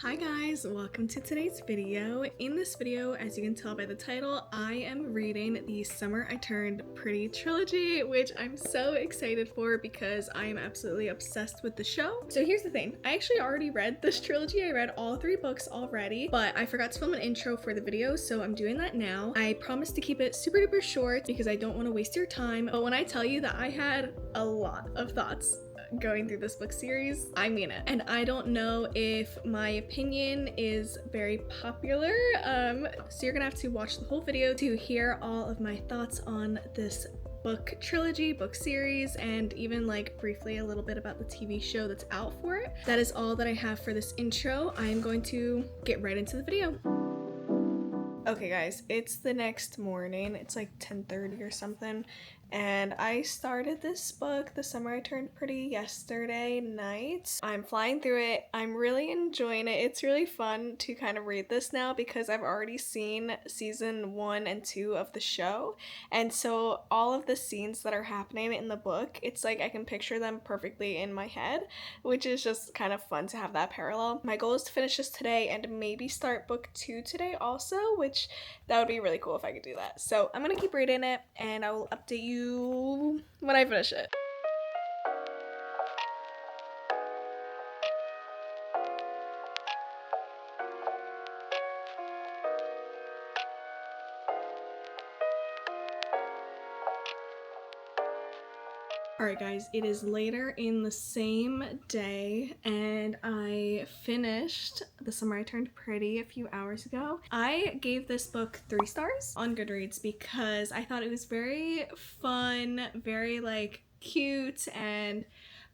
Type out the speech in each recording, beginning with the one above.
Hi guys, welcome to today's video. In this video, as you can tell by the title, I am reading the Summer I Turned Pretty trilogy, which I'm so excited for because I am absolutely obsessed with the show. So here's the thing, I actually already read this trilogy. I read all 3 books already, but I forgot to film an intro for the video, so I'm doing that now. I promise to keep it super duper short because I don't want to waste your time, but when I tell you that I had a lot of thoughts going through this book series, I mean it. And I don't know if my opinion is very popular, so you're gonna have to watch the whole video to hear all of my thoughts on this book trilogy, book series, and even like briefly a little bit about the TV show that's out for it. That is all that I have for this intro. I am going to get right into the video. Okay guys, it's the next morning. It's like 10:30 or something, and I started this book, The Summer I Turned Pretty, yesterday night. I'm flying through it. I'm really enjoying it. It's really fun to kind of read this now because I've already seen season 1 and 2 of the show, and so all of the scenes that are happening in the book, it's like I can picture them perfectly in my head, which is just kind of fun to have that parallel. My goal is to finish this today and maybe start book 2 today also, which that would be really cool if I could do that. So I'm gonna keep reading it and I will update you when I finish it. Alright guys, it is later in the same day and I finished The Summer I Turned Pretty a few hours ago. I gave this book 3 stars on Goodreads because I thought it was very fun, very like cute and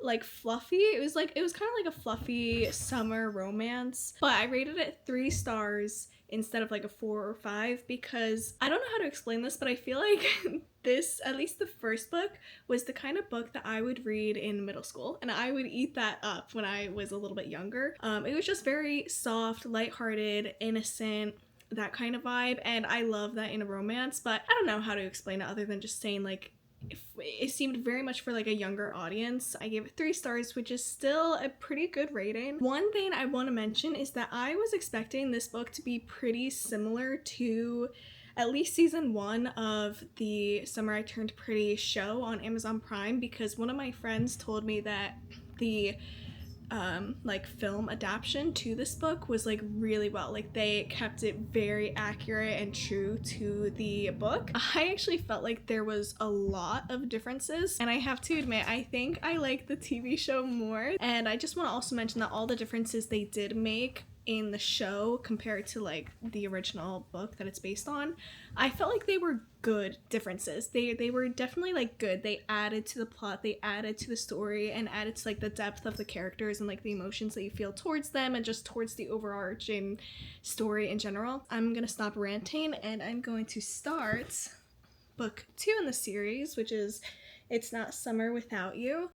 like fluffy. It was kind of like a fluffy summer romance, but I rated it 3 stars instead of like a 4 or 5 because I don't know how to explain this, but I feel like this, at least the first book, was the kind of book that I would read in middle school, and I would eat that up when I was a little bit younger. It was just very soft, lighthearted, innocent, that kind of vibe, and I love that in a romance, but I don't know how to explain it other than just saying like it seemed very much for like a younger audience. I gave it 3 stars, which is still a pretty good rating. One thing I want to mention is that I was expecting this book to be pretty similar to at least season 1 of the Summer I Turned Pretty show on Amazon Prime, because one of my friends told me that the like film adaptation to this book was like really well, like they kept it very accurate and true to the book. I actually felt like there was a lot of differences, and I have to admit I think I like the TV show more. And I just want to also mention that all the differences they did make in the show compared to like the original book that it's based on, I felt like they were good differences. They were definitely like good. They added to the plot, they added to the story, and added to like the depth of the characters and like the emotions that you feel towards them and just towards the overarching story in general. I'm gonna stop ranting and I'm going to start book 2 in the series, which is It's Not Summer Without You.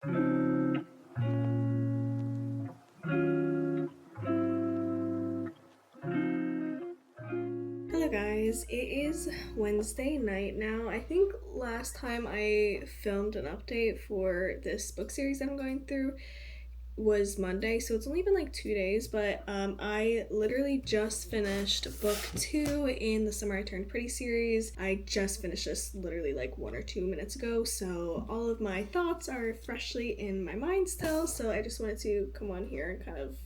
Hello guys, it is Wednesday night now. I think last time I filmed an update for this book series that I'm going through was Monday, so it's only been like 2 days, but I literally just finished book 2 in the Summer I Turned Pretty series. I just finished this literally like 1 or 2 minutes ago, so all of my thoughts are freshly in my mind still, so I just wanted to come on here and kind of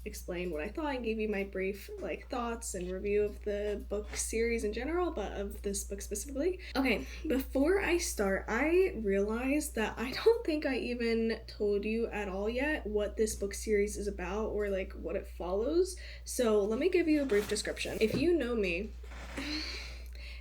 explain what I thought and give you my brief like thoughts and review of the book series in general, but of this book specifically. Okay, before I start, I realized that I don't think I even told you at all yet what this book series is about or like what it follows. So let me give you a brief description. If you know me,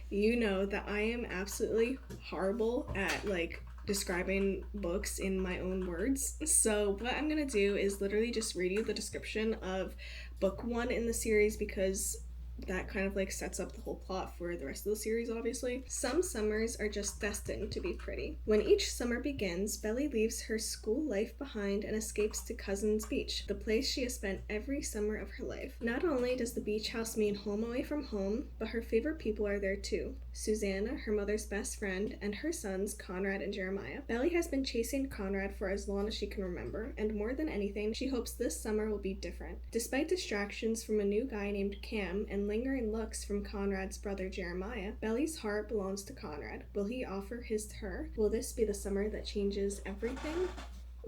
you know that I am absolutely horrible at like describing books in my own words. So what I'm gonna do is literally just read you the description of book 1 in the series because that kind of like sets up the whole plot for the rest of the series, obviously. Some summers are just destined to be pretty. When each summer begins, Belly leaves her school life behind and escapes to Cousins Beach, the place she has spent every summer of her life. Not only does the beach house mean home away from home, but her favorite people are there too. Susanna, her mother's best friend, and her sons, Conrad and Jeremiah. Belly has been chasing Conrad for as long as she can remember, and more than anything, she hopes this summer will be different. Despite distractions from a new guy named Cam and lingering looks from Conrad's brother Jeremiah, Belly's heart belongs to Conrad. Will he offer his to her? Will this be the summer that changes everything?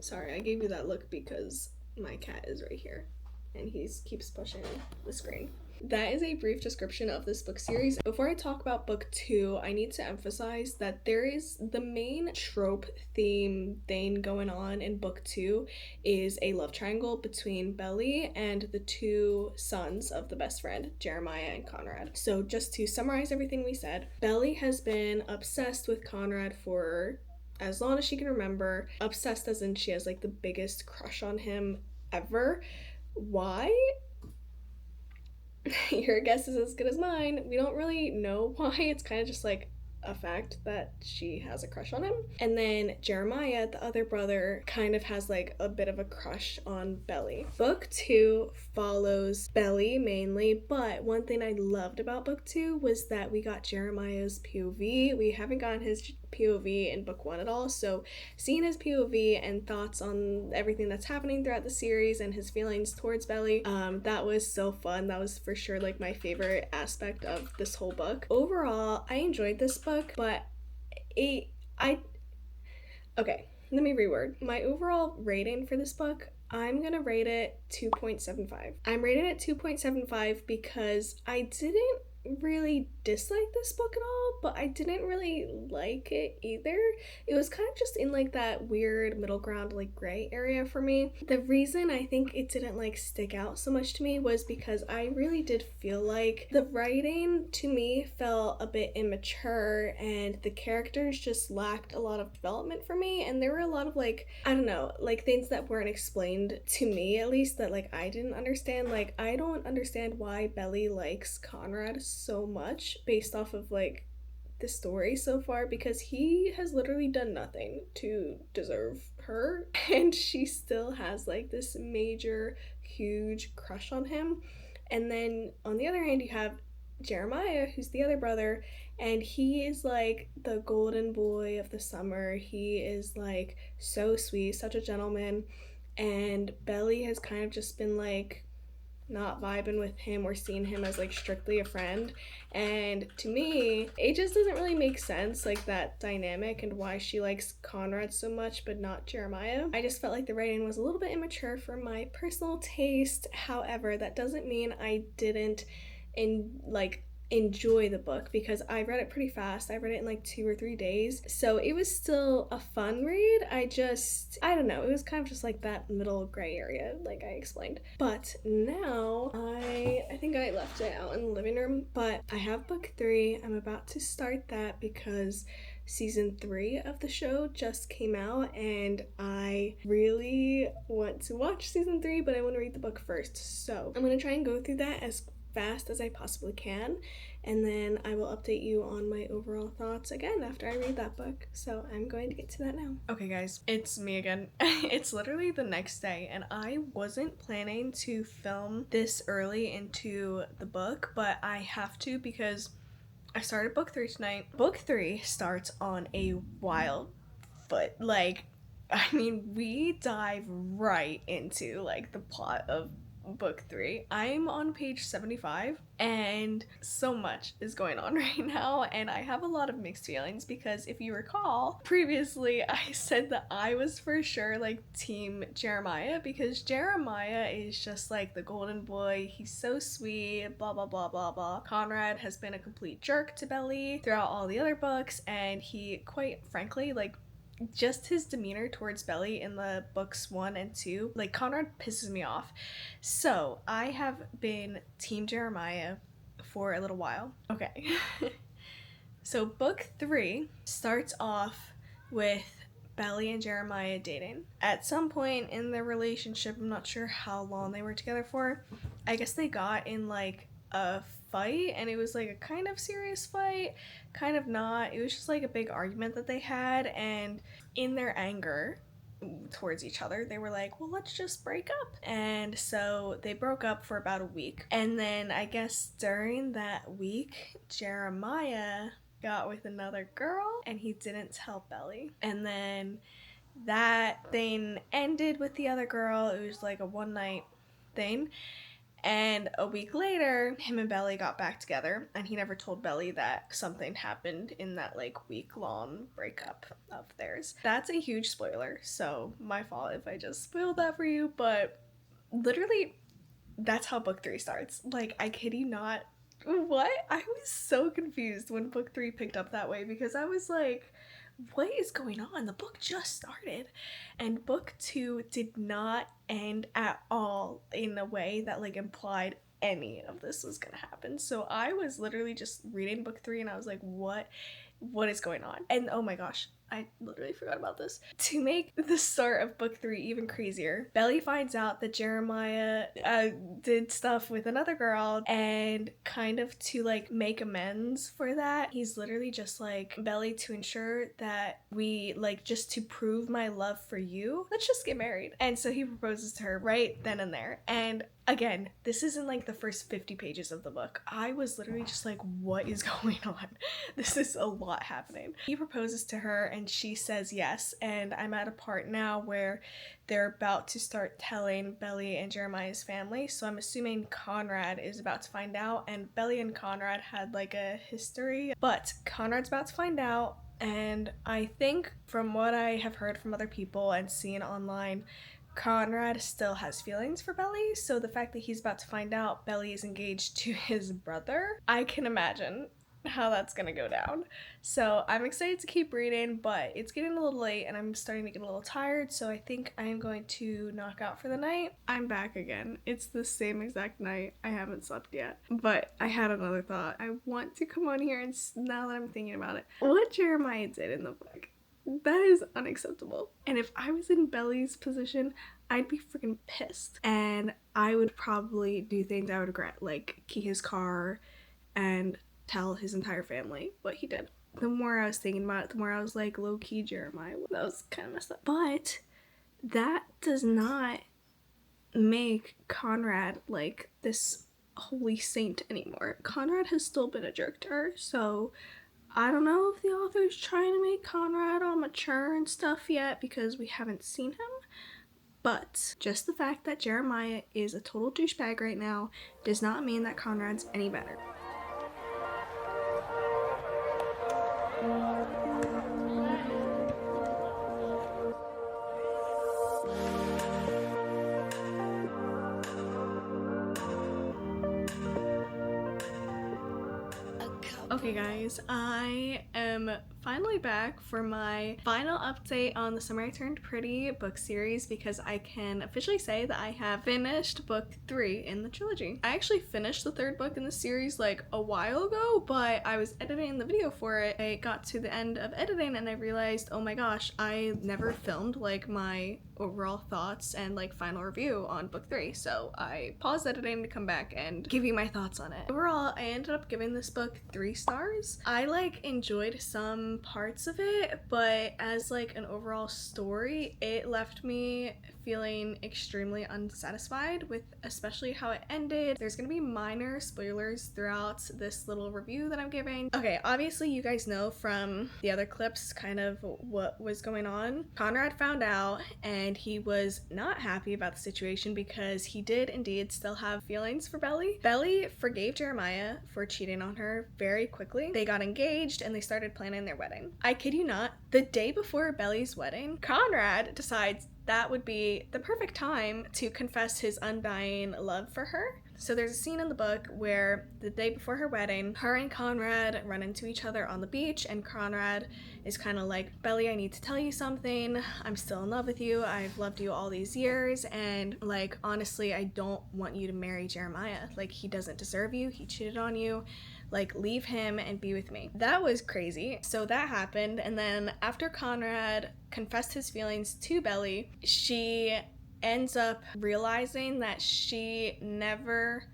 Sorry, I gave you that look because my cat is right here and he keeps pushing the screen. That is a brief description of this book series. Before I talk about book 2, I need to emphasize that there is the main trope theme thing going on in book 2 is a love triangle between Belly and the two sons of the best friend, Jeremiah and Conrad. So just to summarize everything we said, Belly has been obsessed with Conrad for as long as she can remember. Obsessed as in she has like the biggest crush on him ever. Why? Your guess is as good as mine. We don't really know why. It's kind of just like a fact that she has a crush on him. And then Jeremiah, the other brother, kind of has like a bit of a crush on Belly. Book 2 follows Belly mainly, but one thing I loved about book 2 was that we got Jeremiah's POV. We haven't gotten his POV in book 1 at all, so seeing his POV and thoughts on everything that's happening throughout the series and his feelings towards Belly, that was so fun. That was for sure like my favorite aspect of this whole book. Overall, I enjoyed this book, but okay, let me reword. My overall rating for this book, I'm gonna rate it 2.75. I'm rating it 2.75 because I didn't really dislike this book at all, but I didn't really like it either. It was kind of just in like that weird middle ground, like gray area for me. The reason I think it didn't like stick out so much to me was because I really did feel like the writing to me felt a bit immature and the characters just lacked a lot of development for me, and there were a lot of like, I don't know, like things that weren't explained to me at least that like I didn't understand. Like I don't understand why Belly likes Conrad so much based off of like the story so far, because he has literally done nothing to deserve her and she still has like this major huge crush on him. And then on the other hand you have Jeremiah, who's the other brother, and he is like the golden boy of the summer. He is like so sweet, such a gentleman, and Belly has kind of just been like not vibing with him or seeing him as like strictly a friend. And to me, it just doesn't really make sense, like that dynamic and why she likes Conrad so much but not Jeremiah. I just felt like the writing was a little bit immature for my personal taste. However, that doesn't mean I didn't enjoy the book, because I read it pretty fast. I read it in like 2 or 3 days, so it was still a fun read. I don't know, it was kind of just like that middle gray area like I explained. But now I think I left it out in the living room, but I have book 3. I'm about to start that because season 3 of the show just came out and I really want to watch season 3, but I want to read the book first. So I'm gonna try and go through that as fast as I possibly can, and then I will update you on my overall thoughts again after I read that book. So I'm going to get to that now. Okay guys, it's me again. It's literally the next day and I wasn't planning to film this early into the book, but I have to because I started book 3 tonight. Book 3 starts on a wild foot. Like, I mean, we dive right into like the plot of book 3. I'm on page 75 and so much is going on right now, and I have a lot of mixed feelings because if you recall previously I said that I was for sure like team Jeremiah because Jeremiah is just like the golden boy. He's so sweet, blah blah blah blah blah. Conrad has been a complete jerk to Belly throughout all the other books, and he quite frankly like just his demeanor towards Belly in the books 1 and 2, like Conrad pisses me off. So I have been team Jeremiah for a little while. Okay. So book 3 starts off with Belly and Jeremiah dating. At some point in their relationship, I'm not sure how long they were together for, I guess they got in like a fight, and it was like a kind of serious fight, kind of not. It was just like a big argument that they had, and in their anger towards each other, they were like, well, let's just break up. And so they broke up for about a week. And then I guess during that week, Jeremiah got with another girl and he didn't tell Belly. And then that thing ended with the other girl. It was like a one night thing. And a week later, him and Belly got back together, and he never told Belly that something happened in that like week-long breakup of theirs. That's a huge spoiler, so my fault if I just spoiled that for you, but literally that's how book 3 starts. Like, I kid you not. What? I was so confused when book 3 picked up that way, because I was like, what is going on? The book just started. And book 2 did not end at all in a way that like implied any of this was gonna happen. So I was literally just reading book 3 and I was like, what is going on? And oh my gosh, I literally forgot about this. To make the start of book 3 even crazier, Belly finds out that Jeremiah did stuff with another girl, and kind of to like make amends for that, he's literally just like, Belly, to ensure that we like, just to prove my love for you, let's just get married. And so he proposes to her right then and there. And again, this is in like the first 50 pages of the book. I was literally just like, what is going on? This is a lot happening. He proposes to her and she says yes, and I'm at a part now where they're about to start telling Belly and Jeremiah's family, so I'm assuming Conrad is about to find out, and Belly and Conrad had like a history, but Conrad's about to find out, and I think from what I have heard from other people and seen online, Conrad still has feelings for Belly, so the fact that he's about to find out Belly is engaged to his brother, I can imagine how that's gonna go down. So I'm excited to keep reading, but it's getting a little late and I'm starting to get a little tired, so I think I'm going to knock out for the night. I'm back again. It's the same exact night. I haven't slept yet, but I had another thought. I want to come on here and, now that I'm thinking about it, what Jeremiah did in the book, that is unacceptable. And if I was in Belly's position, I'd be freaking pissed. And I would probably do things I would regret, like key his car and tell his entire family what he did. The more I was thinking about it, the more I was like, low-key Jeremiah. That was kind of messed up. But that does not make Conrad like this holy saint anymore. Conrad has still been a jerk to her, so I don't know if the author's trying to make Conrad all mature and stuff yet, because we haven't seen him. But just the fact that Jeremiah is a total douchebag right now does not mean that Conrad's any better. Okay guys, I am finally back for my final update on the Summer I Turned Pretty book series, because I can officially say that I have finished book 3 in the trilogy. I actually finished the 3rd book in the series like a while ago, but I was editing the video for it. I got to the end of editing and I realized, oh my gosh, I never filmed like my overall thoughts and like final review on book 3, so I paused editing to come back and give you my thoughts on it. Overall, I ended up giving this book 3 stars. I like enjoyed some parts of it, but as like an overall story, it left me feeling extremely unsatisfied with especially how it ended. There's gonna be minor spoilers throughout this little review that I'm giving. Okay, obviously you guys know from the other clips kind of what was going on. Conrad found out and he was not happy about the situation because he did indeed still have feelings for Belly. Belly forgave Jeremiah for cheating on her very quickly. They got engaged and they started planning their wedding. I kid you not, the day before Belly's wedding, Conrad decides that would be the perfect time to confess his undying love for her. So there's a scene in the book where the day before her wedding, her and Conrad run into each other on the beach, and Conrad is kind of like, Belly, I need to tell you something. I'm still in love with you. I've loved you all these years, and like, honestly, I don't want you to marry Jeremiah. Like, he doesn't deserve you. He cheated on you. Like, leave him and be with me. That was crazy. So that happened, and then after Conrad confessed his feelings to Belly, she ends up realizing that she never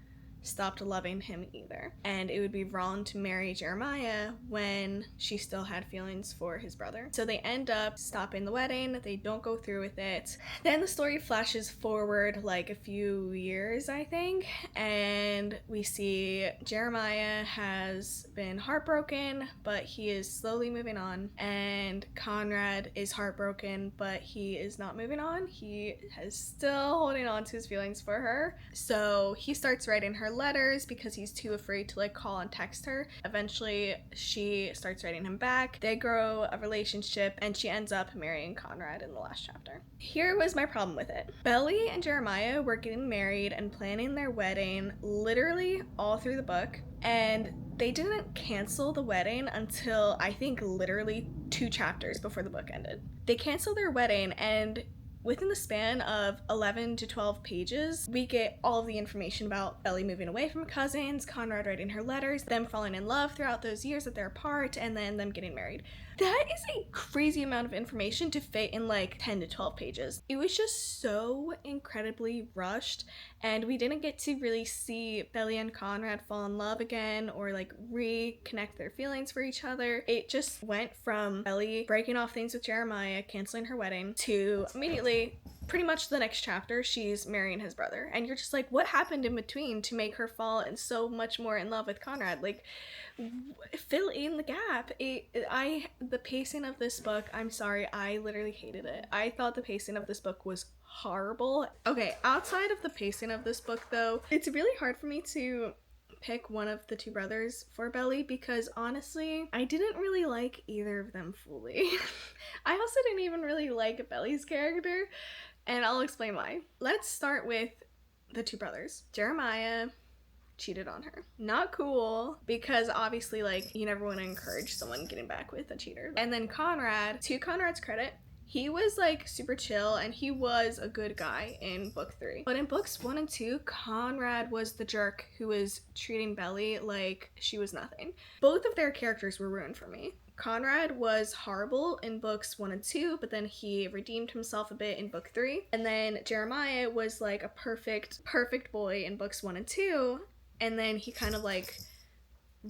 stopped loving him either. And it would be wrong to marry Jeremiah when she still had feelings for his brother. So they end up stopping the wedding. They don't go through with it. Then the story flashes forward like a few years, I think, and we see Jeremiah has been heartbroken, but he is slowly moving on, and Conrad is heartbroken, but he is not moving on. He is still holding on to his feelings for her. So he starts writing her letters because he's too afraid to like call and text her. Eventually she starts writing him back. They grow a relationship and she ends up marrying Conrad in the last chapter. Here was my problem with it. Belly and Jeremiah were getting married and planning their wedding literally all through the book, and they didn't cancel the wedding until I think literally 2 chapters before the book ended. They canceled their wedding, and within the span of 11 to 12 pages, we get all of the information about Belly moving away from cousins, Conrad writing her letters, them falling in love throughout those years that they're apart, and then them getting married. That is a crazy amount of information to fit in like 10 to 12 pages. It was just so incredibly rushed, and we didn't get to really see Belly and Conrad fall in love again or like reconnect their feelings for each other. It just went from Belly breaking off things with Jeremiah, canceling her wedding, to immediately, pretty much the next chapter, she's marrying his brother. And you're just like, what happened in between to make her fall in so much more in love with Conrad? Like, fill in the gap. The pacing of this book, I'm sorry, I literally hated it. I thought the pacing of this book was horrible. Okay, outside of the pacing of this book though, it's really hard for me to pick one of the 2 brothers for Belly because honestly, I didn't really like either of them fully. I also didn't even really like Belly's character, and I'll explain why. Let's start with the 2 brothers. Jeremiah cheated on her. Not cool, because obviously like you never want to encourage someone getting back with a cheater. And then Conrad, to Conrad's credit, he was like super chill and he was a good guy in book 3. But in books 1 and 2, Conrad was the jerk who was treating Belly like she was nothing. Both of their characters were ruined for me. Conrad was horrible in books 1 and 2, but then he redeemed himself a bit in book 3. And then Jeremiah was like a perfect boy in books 1 and 2. And then he kind of like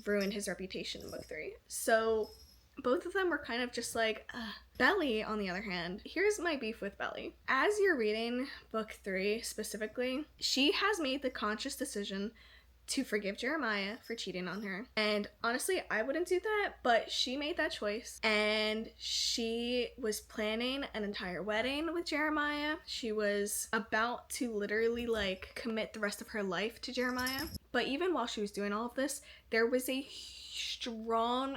ruined his reputation in book 3. So both of them were kind of just like, ugh. Belly, on the other hand, here's my beef with Belly. As you're reading book 3 specifically, she has made the conscious decision to forgive Jeremiah for cheating on her. And honestly, I wouldn't do that, but she made that choice. And she was planning an entire wedding with Jeremiah. She was about to literally like commit the rest of her life to Jeremiah. But even while she was doing all of this, there was a strong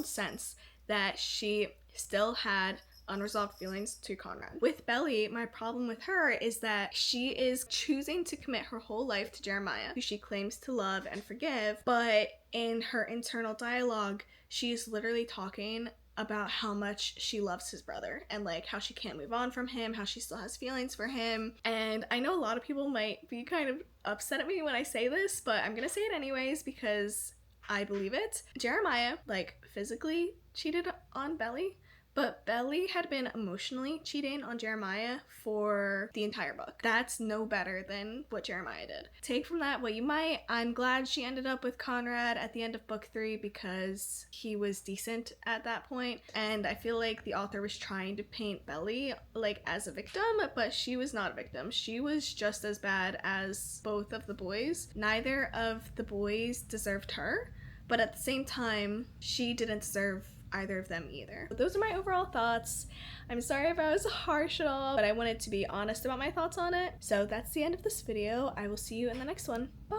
sense that she still had unresolved feelings to Conrad. With Belly, my problem with her is that she is choosing to commit her whole life to Jeremiah, who she claims to love and forgive, but in her internal dialogue, she's literally talking about how much she loves his brother and like how she can't move on from him, how she still has feelings for him. And I know a lot of people might be kind of upset at me when I say this, but I'm gonna say it anyways because I believe it. Jeremiah, like, physically cheated on Belly, but Belly had been emotionally cheating on Jeremiah for the entire book. That's no better than what Jeremiah did. Take from that what you might. I'm glad she ended up with Conrad at the end of book 3 because he was decent at that point. And I feel like the author was trying to paint Belly like as a victim, but she was not a victim. She was just as bad as both of the boys. Neither of the boys deserved her, but at the same time, she didn't deserve either of them either. Those are my overall thoughts. I'm sorry if I was harsh at all, but I wanted to be honest about my thoughts on it. So that's the end of this video. I will see you in the next one. Bye!